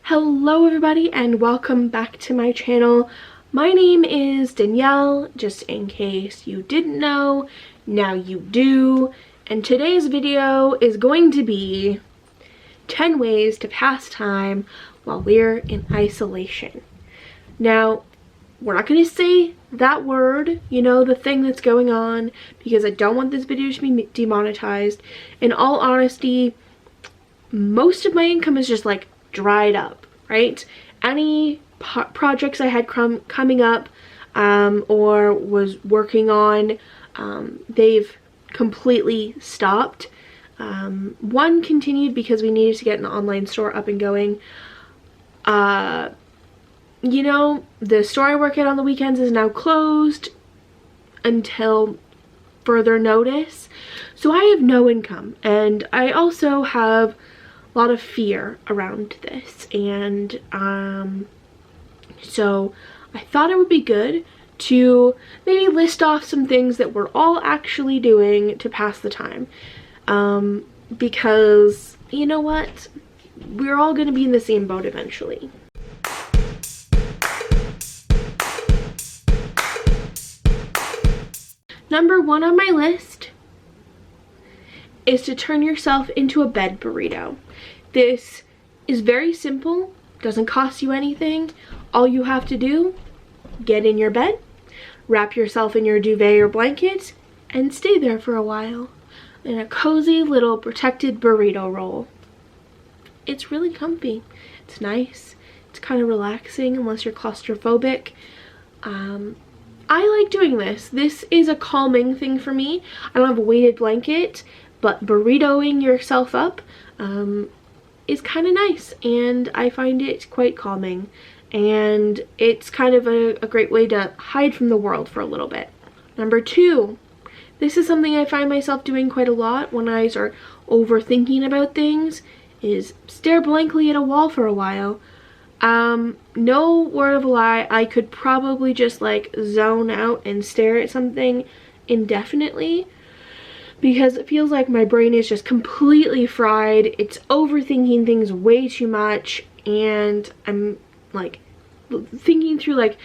Hello everybody and welcome back to my channel. My name is Danielle, just in case you didn't know, now you do. And today's video is going to be 10 ways to pass time while we're in isolation. Now, we're not going to say that word, you know, the thing that's going on, because I don't want this video to be demonetized. In all honesty, most of my income is just like dried up, right? Any projects I had coming up or was working on, they've completely stopped. One continued because we needed to get an online store up and going. You know, the store I work at on the weekends is now closed until further notice. So I have no income, and I also have a lot of fear around this, and so I thought it would be good to maybe list off some things that we're all actually doing to pass the time, because you know what, we're all going to be in the same boat eventually. Number one on my list is to turn yourself into a bed burrito. This is very simple, doesn't cost you anything. All you have to do, get in your bed, wrap yourself in your duvet or blanket, and stay there for a while in a cozy little protected burrito roll. It's really comfy, it's nice, it's kind of relaxing unless you're claustrophobic. I like doing this. This is a calming thing for me. I don't have a weighted blanket, but burritoing yourself up is kind of nice, and I find it quite calming, and it's kind of a great way to hide from the world for a little bit. Number two, this is something I find myself doing quite a lot when I start overthinking about things, is stare blankly at a wall for a while. No word of a lie, I could probably just like zone out and stare at something indefinitely, because it feels like my brain is just completely fried. It's overthinking things way too much, and I'm like thinking through like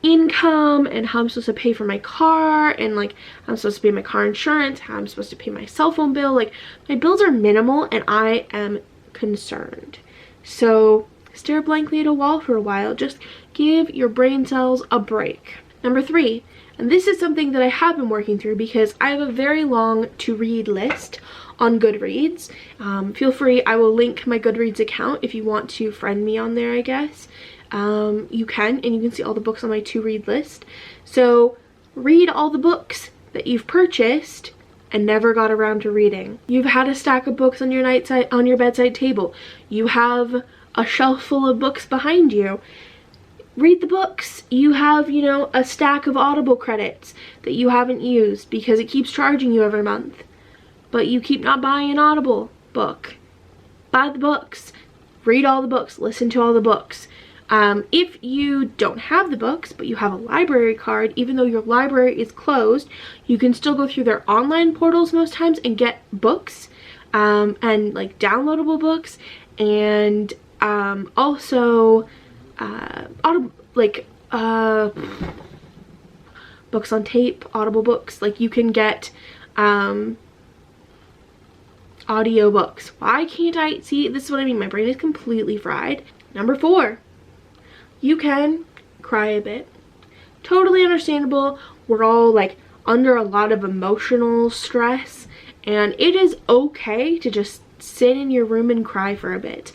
income and how I'm supposed to pay for my car, and like how I'm supposed to pay my car insurance, how I'm supposed to pay my cell phone bill. Like, my bills are minimal and I am concerned. So stare blankly at a wall for a while. Just give your brain cells a break. Number three, and this is something that I have been working through because I have a very long to read list on Goodreads. Feel free, I will link my Goodreads account if you want to friend me on there, I guess. You can, and you can see all the books on my to read list. So read all the books that you've purchased and never got around to reading. You've had a stack of books on your bedside table. You have a shelf full of books behind you. Read the books. You have, you know, a stack of Audible credits that you haven't used because it keeps charging you every month, but you keep not buying an Audible book. Buy the books. Read all the books. Listen to all the books. If you don't have the books, but you have a library card, even though your library is closed, you can still go through their online portals most times and get books, and like downloadable books, and also books on tape, Audible books. Like, you can get audio books. Why can't I see? This is what I mean, my brain is completely fried. Number four, you can cry a bit. Totally understandable. We're all like under a lot of emotional stress, and it is okay to just sit in your room and cry for a bit.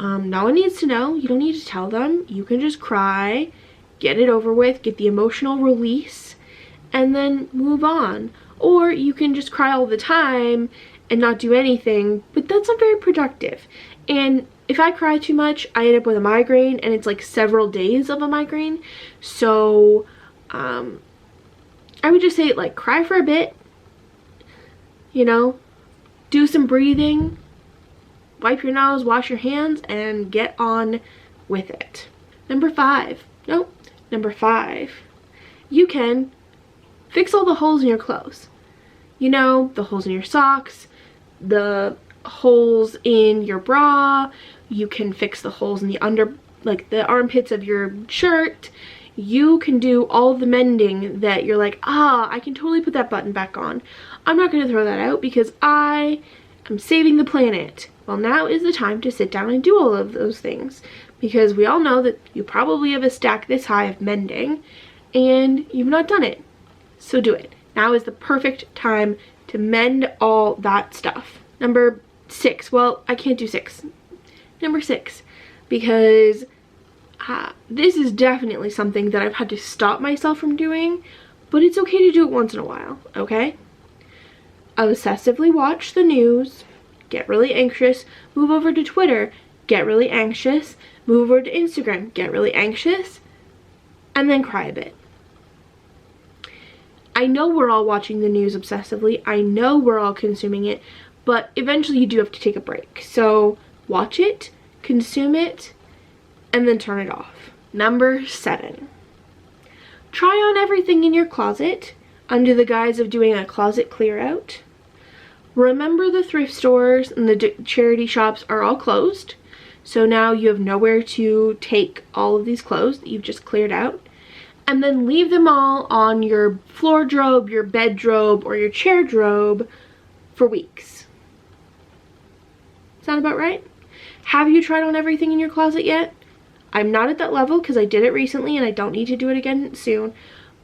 No one needs to know. You don't need to tell them. You can just cry, get it over with, get the emotional release, and then move on. Or you can just cry all the time and not do anything, but that's not very productive. And if I cry too much, I end up with a migraine, and it's like several days of a migraine. So I would just say, like, cry for a bit, you know, do some breathing, wipe your nose, wash your hands, and get on with it. Number five, you can fix all the holes in your clothes. You know, the holes in your socks, the holes in your bra, you can fix the holes in the like the armpits of your shirt. You can do all the mending that you're like, I can totally put that button back on. I'm not going to throw that out because I am saving the planet. Well, now is the time to sit down and do all of those things, because we all know that you probably have a stack this high of mending and you've not done it. So do it. Now is the perfect time to mend all that stuff. Number 6. Well, I can't do 6. Number 6, because this is definitely something that I've had to stop myself from doing, but it's okay to do it once in a while, okay? Obsessively watch the news, get really anxious, move over to Twitter, get really anxious, move over to Instagram, get really anxious, and then cry a bit. I know we're all watching the news obsessively, I know we're all consuming it, but eventually you do have to take a break. So watch it, consume it, and then turn it off. Number 7. Try on everything in your closet under the guise of doing a closet clear out. Remember, the thrift stores and the charity shops are all closed, so now you have nowhere to take all of these clothes that you've just cleared out, and then leave them all on your floor drobe, your bed drobe, or your chair drobe for weeks. Sound about right? Have you tried on everything in your closet yet? I'm not at that level because I did it recently and I don't need to do it again soon,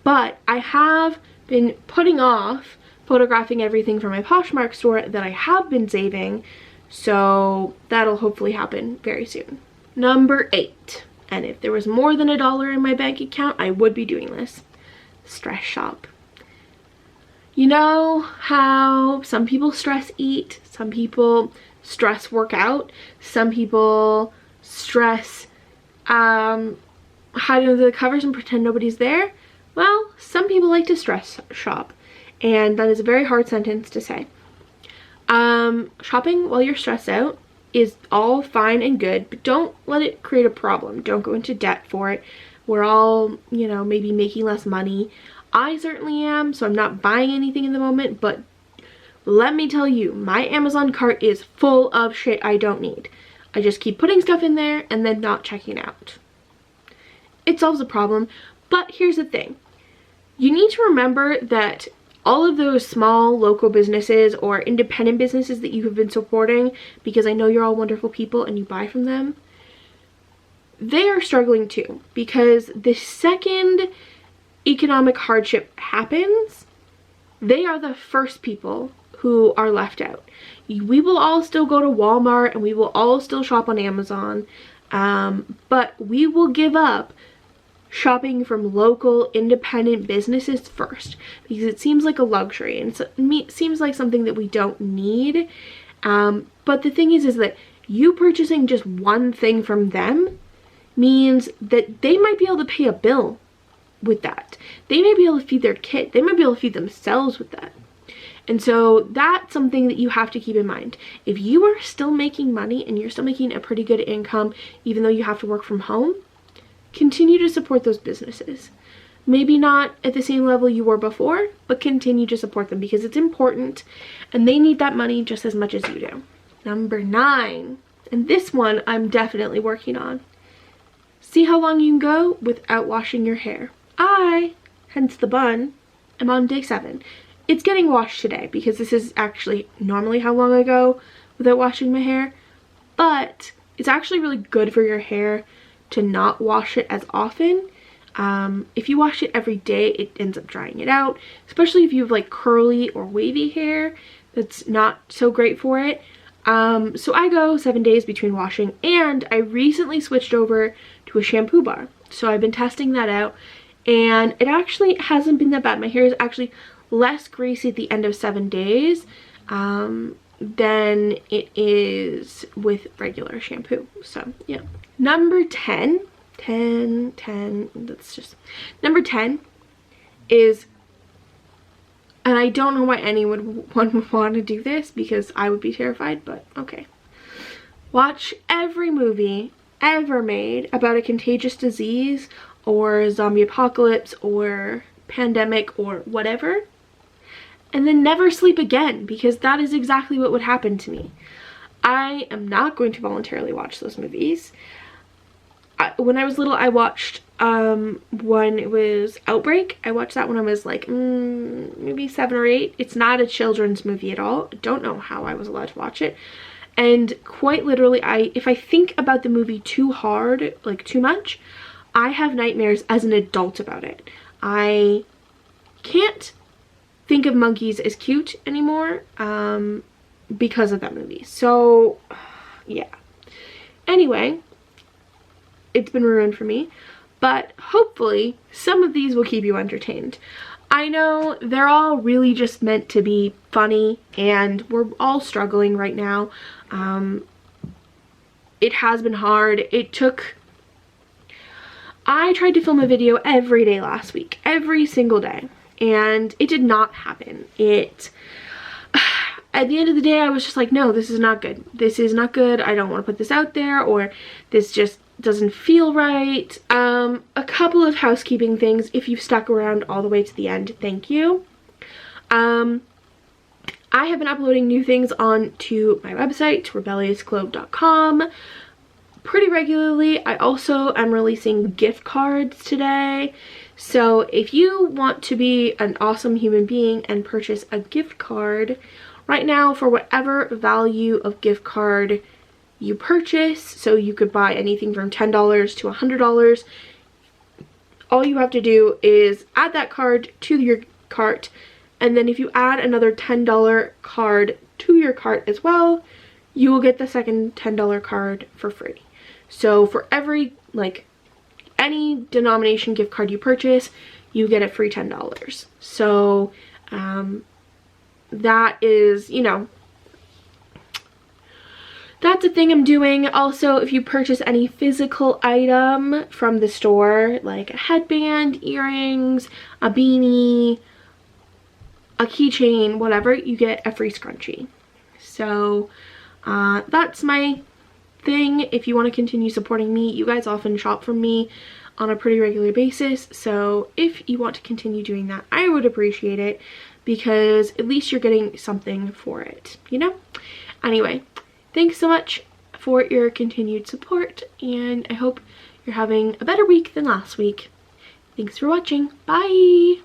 but I have been putting off photographing everything from my Poshmark store that I have been saving, so that'll hopefully happen very soon. Number 8, and if there was more than $1 in my bank account, I would be doing this. Stress shop. You know how some people stress eat, some people stress work out, some people stress hide under the covers and pretend nobody's there? Well, some people like to stress shop, and that is a very hard sentence to say. Shopping while you're stressed out is all fine and good, but don't let it create a problem. Don't go into debt for it. We're all, you know, maybe making less money. I certainly am, so I'm not buying anything in the moment, but let me tell you, my Amazon cart is full of shit I don't need. I just keep putting stuff in there and then not checking out. It solves the problem, but here's the thing. You need to remember that all of those small local businesses or independent businesses that you have been supporting, because I know you're all wonderful people and you buy from them, they are struggling too, because the second economic hardship happens, they are the first people who are left out. We will all still go to Walmart and we will all still shop on Amazon, but we will give up shopping from local independent businesses first, because it seems like a luxury and it seems like something that we don't need. But the thing is that you purchasing just one thing from them means that they might be able to pay a bill with that. They may be able to feed their kid. They might be able to feed themselves with that. And so that's something that you have to keep in mind. If you are still making money and you're still making a pretty good income, even though you have to work from home, continue to support those businesses. Maybe not at the same level you were before, but continue to support them because it's important and they need that money just as much as you do. Number 9, and this one I'm definitely working on. See how long you can go without washing your hair. Hence the bun, I'm on day 7. It's getting washed today because this is actually normally how long I go without washing my hair, but it's actually really good for your hair to not wash it as often. If you wash it every day, it ends up drying it out, especially if you have like curly or wavy hair. That's not so great for it. So I go 7 days between washing, and I recently switched over to a shampoo bar. So I've been testing that out and it actually hasn't been that bad. My hair is actually less greasy at the end of 7 days than it is with regular shampoo. So yeah. Number 10, that's just, number 10 is, and I don't know why anyone would want to do this because I would be terrified, but okay. Watch every movie ever made about a contagious disease or zombie apocalypse or pandemic or whatever, and then never sleep again, because that is exactly what would happen to me. I am not going to voluntarily watch those movies. When I was little, I watched when it was Outbreak. I watched that when I was like maybe 7 or 8. It's not a children's movie at all. I don't know how I was allowed to watch it. And quite literally, if I think about the movie too hard, like too much, I have nightmares as an adult about it. I can't think of monkeys as cute anymore because of that movie. So yeah. Anyway, it's been ruined for me, but hopefully some of these will keep you entertained. I know they're all really just meant to be funny, and we're all struggling right now. It has been hard. I tried to film a video every day last week, every single day, and it did not happen. At the end of the day, I was just like, no, this is not good. This is not good. I don't want to put this out there, or this just doesn't feel right. A couple of housekeeping things. If you've stuck around all the way to the end, thank you. I have been uploading new things onto my website, rebelliousglobe.com, pretty regularly. I also am releasing gift cards today. So if you want to be an awesome human being and purchase a gift card, right now, for whatever value of gift card you purchase, so you could buy anything from $10 to $100, all you have to do is add that card to your cart, and then if you add another $10 card to your cart as well, you will get the second $10 card for free. So for every, like, any denomination gift card you purchase, you get a free $10. So that is, you know, that's a thing I'm doing. Also, if you purchase any physical item from the store, like a headband, earrings, a beanie, a keychain, whatever, you get a free scrunchie. So that's my thing. If you want to continue supporting me, you guys often shop from me on a pretty regular basis, so if you want to continue doing that, I would appreciate it, because at least you're getting something for it, you know? Anyway, thanks so much for your continued support, and I hope you're having a better week than last week. Thanks for watching. Bye!